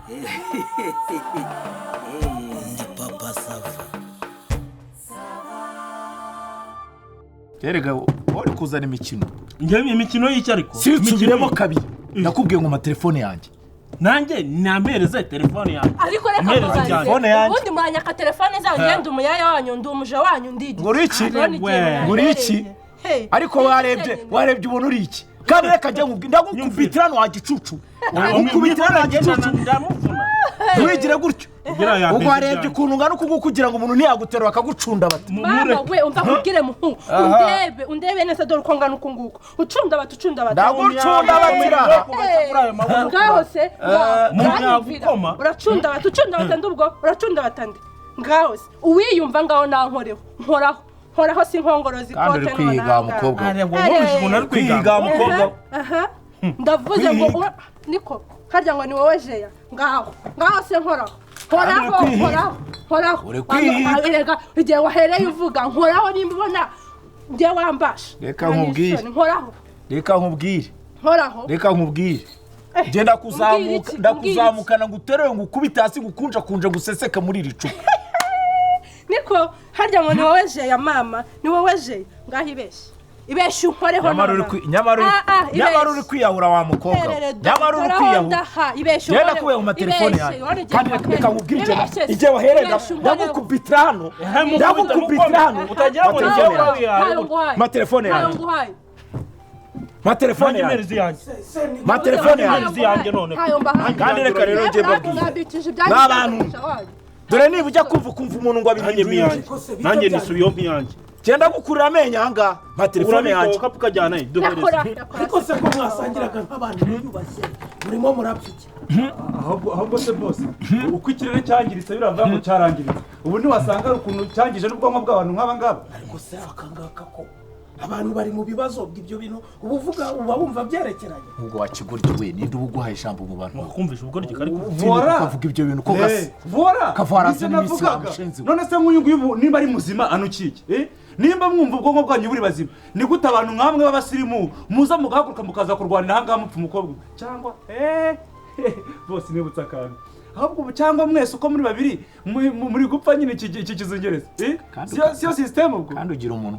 Ndi papa sava. Erega wari kuzana imikino. Njye imikino y'iki ariko? Sinsubiremo kabiri. Nakubwiye ngo amatelefone yanjye. Nanjye nampereze telefone yanjye. Ariko reka telefone yanjye. ubundi mwanyaka telefone zawe ngende umuyaya wanyu ndi umuja wanyu ndigi. Nguri iki? Ariko warebye ubona uri iki? Kandi reka njye ndagukubitira no wagicucu. Ndagukubitira no wagicucu ndamuvuna. Ntuwigire gutyo. Ubwo warebye ukuntu ngana uko kugira ngo umuntu ntiyagutera bakagucunda bati. Mama we umva kubwire muhungu. Undebe neza dore uko ngana uko nguko. Ucunda bati. Ndagucunda batira. Ngaho se. Munyagukoma. Uracunda bati ndubwo. Uracunda batande. Ngaho se. Uwiyumva ngaho nankoreho. Nkoraho si nkongorozi kote none. Kandi kwiga mukobwa. Ari kwiga mukobwa. Ndavuze ngo niko harya ngo ni wowe jeya ngaho se nkoraho erega igihe wahereye uvuga nkoraho nimbona ngiye wambasha reka nkubwire genda ndakuzamukana nguterewe ngukubita hasi gukunja guseseka muri iri cupa niko harya ngo ni wowe jeya mama ni wowe jeya ngaho ibeshe unkoreho nyamara uri kwiyahura wa mukobwa nyamara uri kwiyahura genda kubera mu matelefone yanjye kandi reka nkubwire igihe waherega ndagukubitira hano utagira ngo njyewe matelefone yanjye none kandi reka rero njye babwiye n'abantu dore niba ujya kumva umuntu ngo abimenye nanjye nisubiyeho mpiyanjye genda gukurira amenyo hanga matelefone yanjye ukajyana duhereze ariko se ko mwasangiraga nk'abantu biyubashye murimo murapfiki ahubwo se bose uko ikirere cyangiritse biravuga ngo cyarangiritse ubu ntiwasanga ukuntu cyangije n'ubwonko bw'abantu nk'aba ngaba ariko se akangaka ko abantu bari mu bibazo by'ibyo bintu ubuvuga uba wumva byerekeranye ubwo wakigurye we ninde uguhaye ijambo mu bantu bakumvisha ubugoryi kari kuvuga ibyo bintu ko gase kavarase n'imisi none se nk'uyu nimba ari muzima anukike nimba mwumva ubwonko bwanyu buri bazima ni gute abantu nkamwe b'abasirimu muza mugahaguruka mukaza kurwanira ahangaha mupfa umukobwa cyangwa bose nibutsa akantu ahubwo cyangwa mwese uko muri babiri muri gupfa nyine iki kizungereza siyo system ubwo kandi ugira umuntu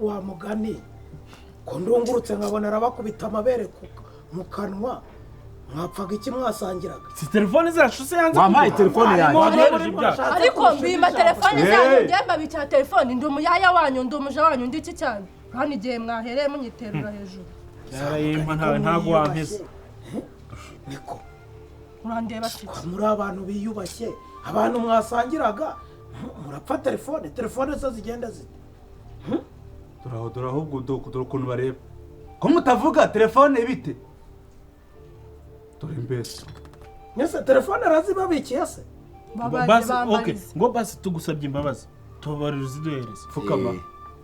wa mugani ko ndungurutse nkabona arabakubita amabere mu kanwa mwapfaga iki mwasangiraga si telefone zacu se yanze wampaye telefone yanjye ariko mbima telefone zanyu ngemba bica telefone ndi umuyaya wanyu ndi umuja wanyu ndi iki cyane hano igihe mwahereye munyiterura hejuru yarayimpa ntago wampese niko urandeba se muri abantu biyubashye abantu mwasangiraga murapfa telefone zo zigenda zite dore ahubwo dore ukuntu bareba ko mutavuga telefone bite dore mbese nese telefone arazibabikiye se ngo basi tugusabye imbabazi tubabarira uziduhereze pfukama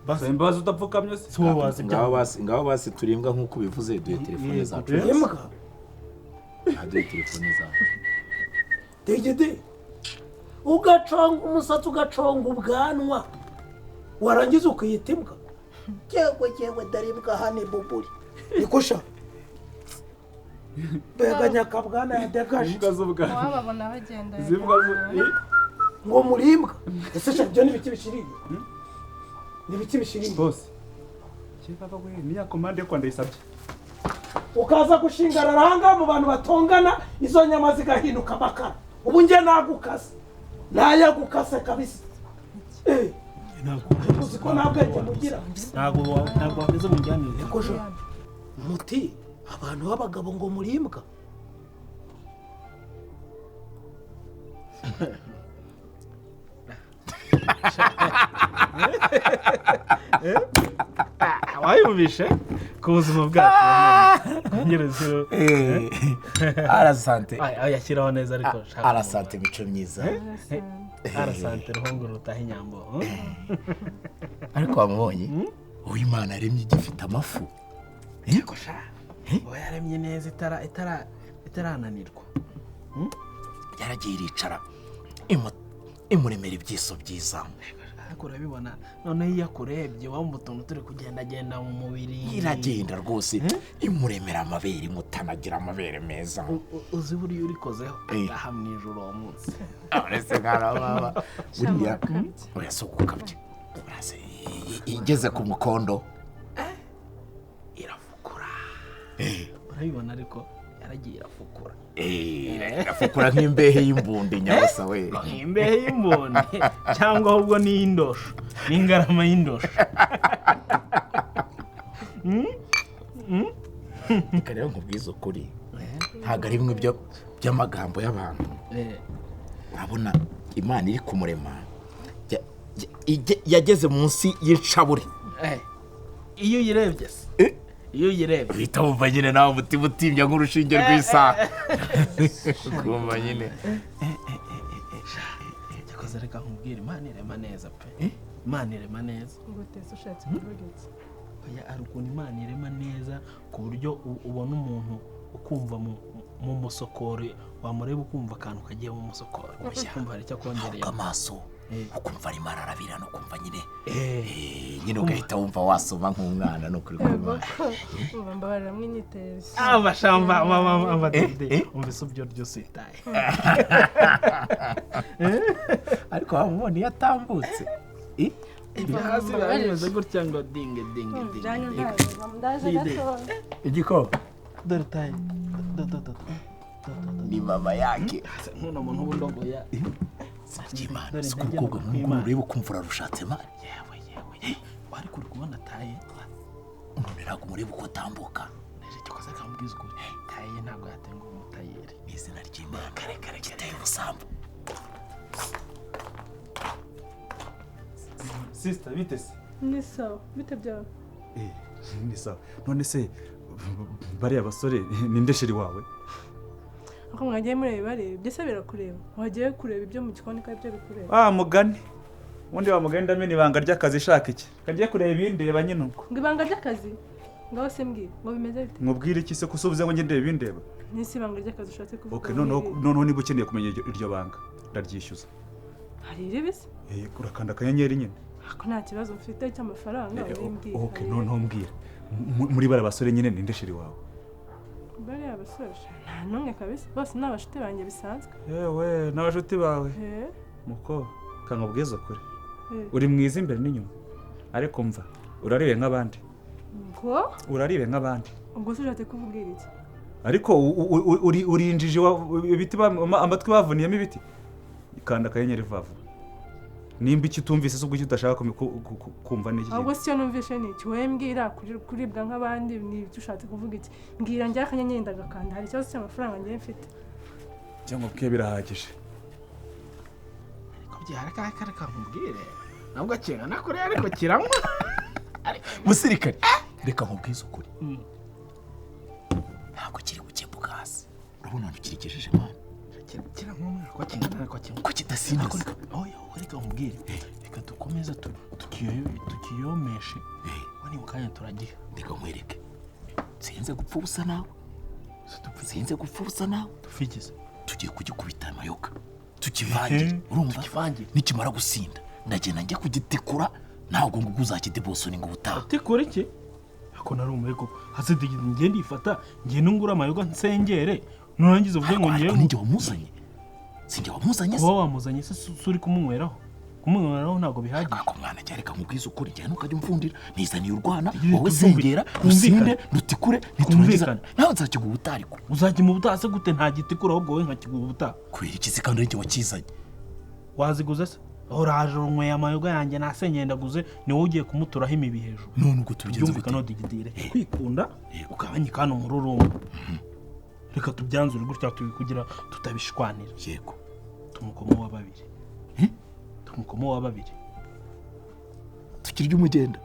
basi imbabazi udapfukamye se ngaho basi turimbwa nk'uko bivuze duhe telefone zacu imbwa duhe telefone zacu degede ugaconga umusatsi ugaconga ubwanwa warangiza ukiyita imbwa yewe daribwa hane buburi ikusha bega nyakabwana yadegaje wababona bagenda ngo murimbwa ese cyo nibiki bishirije boss kibaba we niya commande yo kwandayisabye ukaza gushingarara hanga mu bantu batongana izo nyama zigahinuka makara ubu nge nagukase nayagukase kabisa uziko nabwenge mugira ntago wameze mu njyanire ekojo muti abantu b'abagabo ngo murimbwa wayumvishe ku buzima bwacu ngerezo arasante yashyiraho neza ariko arasante mico myiza arasante ruhungu rutaha inyambo ariko wamubonye uw'Imana yaremye igifite amafu yego sha yaremye neza itarananirwa yaragiye iricara imuremera ibyiso byiza ariko urabibona noneho iyo akurebye wumva utuntu turi kugendagenda mu mubiri iragenda rwose imuremera amabere imutanagira amabere meza uzi buriya urikozeho aha mu ijoro uwo munsi uretse nkarababa buriya urasukukabye urase igeze ku mukondo irafukura urabibona ariko yaragiye irafukura irafukura nk'imbehe y'imbundi nyabusa we imbehe y'imbundi cyangwa ahubwo ni y'indosho ni ingarama y'indosho reka rero nkubwize ukuri ntabwo ari bimwe by'amagambo y'abantu urabona imana iri kumurema yageze munsi y'icabure iyo uyirebye se iyo uyirebye uhita wumva nyine nawe umutima utimbya nk'urushinge rw'isaha ukumva nyine cyakoze reka nkubwire imana irema neza pe imana irema neza nguteze ushatse kuvuga iki ari ukuntu imana irema neza ku buryo ubona umuntu ukumva mu musokoro wamureba ukumva akantu kagiye mu musokoro ukumva hari icyo akongereye amaso ukumva arimo ararabirana ukumva nyine nyine ugahita wumva wasoma nk'umwana no kuri kumva mbabarira mwinyiteze abashamba abadede umvise ubyo ryose itaye ariko wamubona iyo atambutse hasi bimeze gutya ngo dinge igikoma dore taye ni mama yake none muntu w'undogoya Imana si kurukoga nk'uko ureba ukumva urarushatse mani yewe wari kuri kubona taye none ntabwo umureba uko atambuka cyakoze akamubwiza ukuri taye ntabwo yatenguha umutayeri ni izina ry'Imana kare giteye ubusambo sister bite se ni sawa bite byawe ni sawa none se bariya basore ni ndesheri wawe ako mwagiye mureba bareba byose birakureba wagiye kureba ibyo mu gikoni kandi byo bikureba mugani undi wa mugani ndamena ibanga ry'akazi ishaka iki kagiye kureba ibindi reba nyine uko ngo ibanga ry'akazi ngaho se mbwira ngo bimeze bite nkubwire iki se kusubize ngo ngende ibindeba nisi ibanga ry'akazi ushatse kuvuga okay noneho niba ukeneye kumenya iryo banga ndaryishyuza hari iribise urakanda akanyenyeri nyine ako nta kibazo mfite cy'amafaranga wimbwira okay noneho mbwira muri bara basore nyine ni ndesheri wawe bari abasore nta numwe kabisa bose ni abashuti banjye bisanzwe yewe n'abashuti bawe muko kankubwiza ukuri uri mwiza imbere n'inyuma ariko mva uraribe nk'abandi ngo uraribe nk'abandi ubwo se ushatse kuvugira iki ariko urinjije ibiti amatwi bavuniyemo ibiti kanda akanyenyeri vavu nimba icyo utumvise se ubwo icyo udashaka kumva n'iki ahubwo si cyo numvishe ni iki wowe mbwira kuribwa nk'abandi ni icyo ushatse kuvuga iki mbwira njya akanyenyeri ndagakanda hari ikibazo cy'amafaranga ngiye mfite cyangwa bwiye birahagije ariko byara reka nkubwire nabwo kingana kure ariko kiranywa musirikare reka nkubwize ukuri ntabwo kiri gukembuka hasi urabona ahantu kirigejeje mwana kiranywa ko kingana ariko ko kidasindaza reka nkubwire reka dukomeze tukiyomeshe wani mu kanya turagiha reka nkwereke sinze gupfa ubusa nawe tufigize tugiye kugikubita amayoga tukivange urumva nikimara gusinda ndagenda njya kugitikura ntabwo ngo uzakidebosoni ngo ubutaha tikura iki ako nari umuhigo hasi ngende ndifata ngende ngura amayoga nsengere nurangiza uvuge ngo ngiye ninjye wamuzanye sinjye wamuzanye se wamuzanye se suri kumunyweraho ntabwo bihagije ako mwana cyane kamubwiza ukuri cyane ntukajya umfundira nizaniye urwana wowe sengera usinde nutikure niturangiza nawe nzakiguha ubutariko uzajya mu butaha se gute nta gitikura ahubwo wowe nkakiguha ubutaha kubera iki se kandi ari njye wakizanye waziguze se uraje unyweye amayoga yanjye nasenye ndaguze ni wowe ugiye kumuturaho imibi hejuru none ubwo tubigenze gute digidire kwikunda ukabanye kandi umururumba reka tubyanzure gutya kugira tutabishwanira yego tumukomo wa babiri tukirya umugenda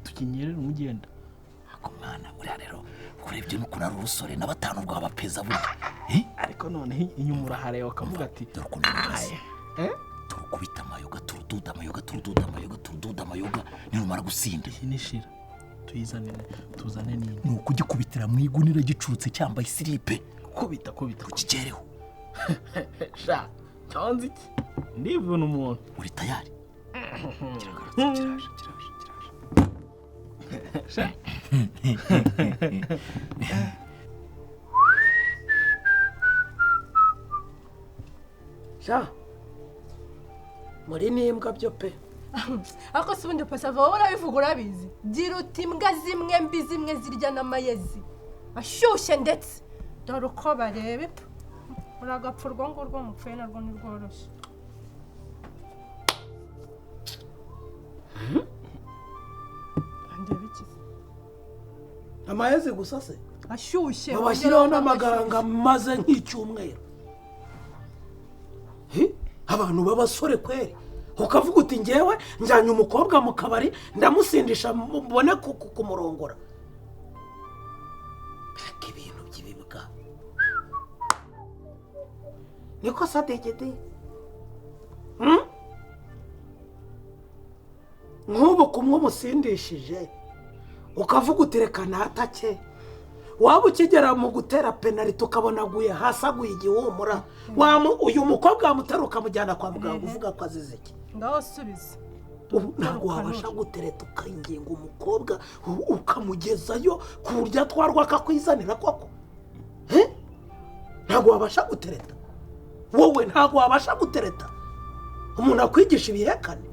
tukinyerera umugenda ako mwana uriya rero kurebye n'ukuntu ari urusore na batanu rw'abapeza burya ariko none inyuma urahareba ukavuga ati dore ukuntu bimeze turukubita amayoga turududa amayoga nirumara gusinda iyi nishira tuzane nini ni ukugikubitira mu igunira gicurutse cyambaye silipe kubita kukigereho sha cyonzi iki ndivuna umuntu uri tayari sha muri n'imbwa byo pe ako si ubundi pasa vuba urabivuga urabizi gira uti imbwa zimwe mbi zimwe zirya n'amayezi ashyushye ndetse dore uko barebe uragapfa urwo ngurwo mupfuye narwo ntirworoshye ndebe iki amayezi gusa se ashyushye babashyiraho n'amaganga maze nk'icyumweru abantu b'abasore kweri ukavuga uti ngewe njyanye umukobwa mu kabari ndamusindisha mubone kumurongora mbega ibintu by'ibibwa niko sadegede nk'ubu kumwe umusindishije ukavuga uti reka ntatake waba ukigera mu gutera penaliti ukabona aguye hasi aguye igihumura uyu mukobwa wamutera ukamujyana kwa muganga uvuga ko azize iki ngaho subiza ntabwo wabasha gutereta ukinginga umukobwa ukamugezayo ku buryo atwarwa akakwizanira koko ntabwo wabasha gutereta wowe ntabwo wabasha gutereta umuntu akwigisha ibihekane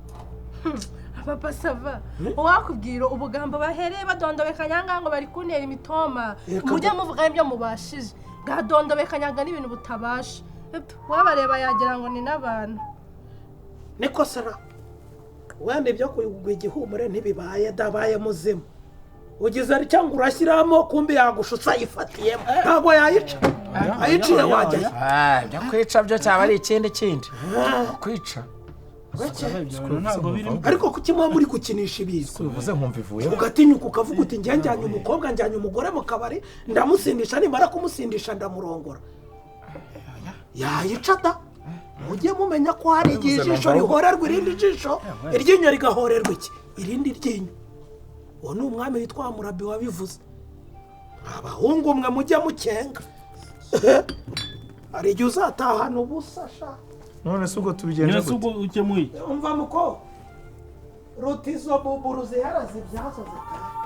papa sava wakubwira ubugambo bahereye badondobekanya ngo bari kuntera imitoma mujye muvuga ibyo mubashije bwadondobekanya n'ibintu butabasha wabareba yagira ngo ni n'abantu niko sara wenda ibyo kugwa igihumure ntibibaye dabaye muzima ugize ari cyangwa urashyiramo kumbi yagushutsa yifatiyemo ntabwo yayica ayiciye wajyayo ibyo kwica byo cyaba ari ikindi kwica ariko kuki muba muri gukinisha ibizi uvuze nkumva ivuye ugatinyuka ukavuga uti njyanye umukobwa njyanye umugore mu kabari ndamusindisha nimara kumusindisha ndamurongora yayica da mujye mumenya ko hari igihe ijisho rihorerwa irindi jisho iryinyo rigahorerwa iki irindi ryinyo uwo ni umwami witwa Murabi wabivuze abahungu mwe mujye mukenga hari igihe uzatahana ubusa sha none se ubwo tubigenje gute umva muko ruta izo buburu zihara zibyazo zitaha